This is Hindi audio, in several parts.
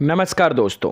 नमस्कार दोस्तों।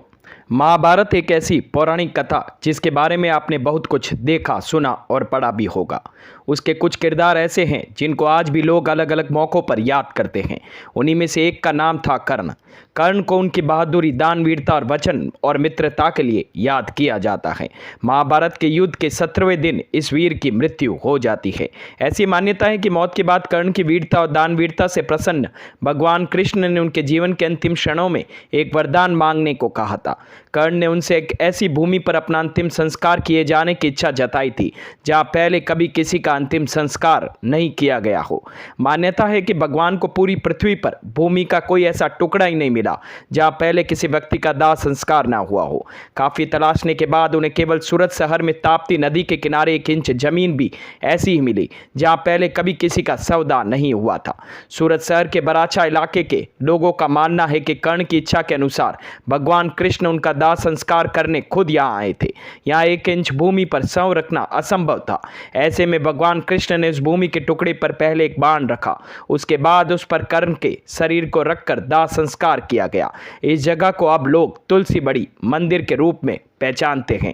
महाभारत एक ऐसी पौराणिक कथा जिसके बारे में आपने बहुत कुछ देखा, सुना और पढ़ा भी होगा। उसके कुछ किरदार ऐसे हैं जिनको आज भी लोग अलग अलग मौक़ों पर याद करते हैं। उन्हीं में से एक का नाम था कर्ण। कर्ण को उनकी बहादुरी, दानवीरता और वचन और मित्रता के लिए याद किया जाता है। महाभारत के युद्ध के 17वें दिन इस वीर की मृत्यु हो जाती है। ऐसी मान्यता है कि मौत के बाद कर्ण की वीरता और दानवीरता से प्रसन्न भगवान कृष्ण ने उनके जीवन के अंतिम क्षणों में एक वरदान मांगने को कहा था। कर्ण ने उनसे एक ऐसी भूमि पर अपना अंतिम संस्कार किए जाने की इच्छा जताई थी जहां पहले कभी किसी का अंतिम संस्कार नहीं किया गया हो। मान्यता है कि भगवान को पूरी पृथ्वी पर भूमि का कोई ऐसा टुकड़ा ही नहीं मिला जहां पहले किसी व्यक्ति का दाह संस्कार ना हुआ हो। काफी तलाशने के बाद उन्हें केवल सूरत शहर में ताप्ती नदी के किनारे 1 इंच जमीन भी ऐसी ही मिली जहां पहले कभी किसी का शवदाह नहीं हुआ था। सूरत शहर के बराछा इलाके के लोगों का मानना है कि कर्ण की इच्छा के अनुसार भगवान कृष्ण उनका दाह संस्कार करने खुद यहाँ आए थे। यहाँ 1 इंच भूमि पर शव रखना असंभव था। ऐसे में भगवान कृष्ण ने उस भूमि के टुकड़े पर पहले एक बाण रखा, उसके बाद उस पर कर्ण के शरीर को रखकर दाह संस्कार किया गया। इस जगह को अब लोग तुलसी बड़ी मंदिर के रूप में पहचानते हैं।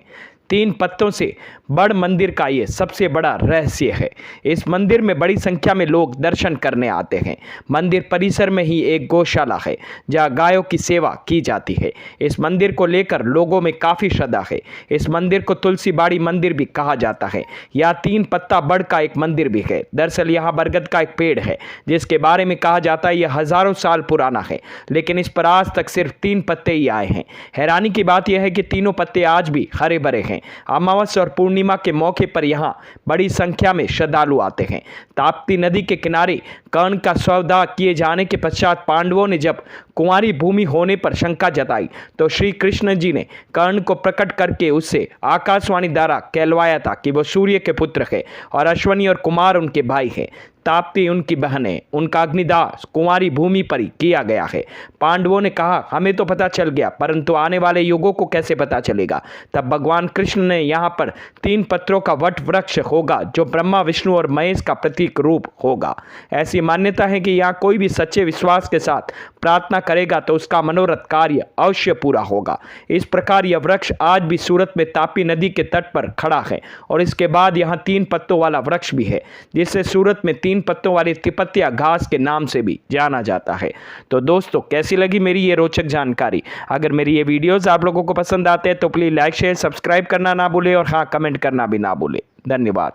3 पत्तों से बड़ मंदिर का ये सबसे बड़ा रहस्य है। इस मंदिर में बड़ी संख्या में लोग दर्शन करने आते हैं। मंदिर परिसर में ही एक गौशाला है जहां गायों की सेवा की जाती है। इस मंदिर को लेकर लोगों में काफ़ी श्रद्धा है। इस मंदिर को तुलसी बाड़ी मंदिर भी कहा जाता है। यहाँ 3 पत्ता बड़ का एक मंदिर भी है। दरअसल यहाँ बरगद का एक पेड़ है जिसके बारे में कहा जाता है यह हजारों साल पुराना है, लेकिन इस पर आज तक सिर्फ 3 पत्ते ही आए हैं। हैरानी की बात यह है कि तीनों पत्ते आज भी हरे भरे हैं। अमावस्या और पूर्णिमा के मौके पर यहाँ बड़ी संख्या में श्रद्धालु आते हैं। ताप्ती नदी के किनारे कर्ण का शवदाह किए जाने के पश्चात पांडवों ने जब कुंवारी भूमि होने पर शंका जताई तो श्री कृष्ण जी ने कर्ण को प्रकट करके उससे आकाशवाणी द्वारा कहलवाया था कि वो सूर्य के पुत्र है और अश्वनी और कुमार उनके भाई हैं। ताप्ती उनकी बहन है। उनका अग्निदाह कुंवारी भूमि पर ही किया गया है। पांडवों ने कहा हमें तो पता चल गया, परंतु आने वाले युगों को कैसे पता चलेगा। तब भगवान कृष्ण ने यहाँ पर 3 पत्रों का वट वृक्ष होगा जो ब्रह्मा, विष्णु और महेश का प्रतीक रूप होगा। ऐसी मान्यता है कि यहाँ कोई भी सच्चे विश्वास के साथ प्रार्थना करेगा तो उसका मनोरथ कार्य अवश्य पूरा होगा। इस प्रकार यह वृक्ष आज भी सूरत में तापी नदी के तट पर खड़ा है और इसके बाद यहाँ 3 पत्तों वाला वृक्ष भी है जिसे सूरत में 3 पत्तों वाली तिपत्तिया घास के नाम से भी जाना जाता है। तो दोस्तों, कैसी लगी मेरी ये रोचक जानकारी? अगर मेरी ये वीडियोस आप लोगों को पसंद आते हैं तो प्लीज़ लाइक, शेयर, सब्सक्राइब करना ना भूले और हाँ, कमेंट करना भी ना भूले। धन्यवाद।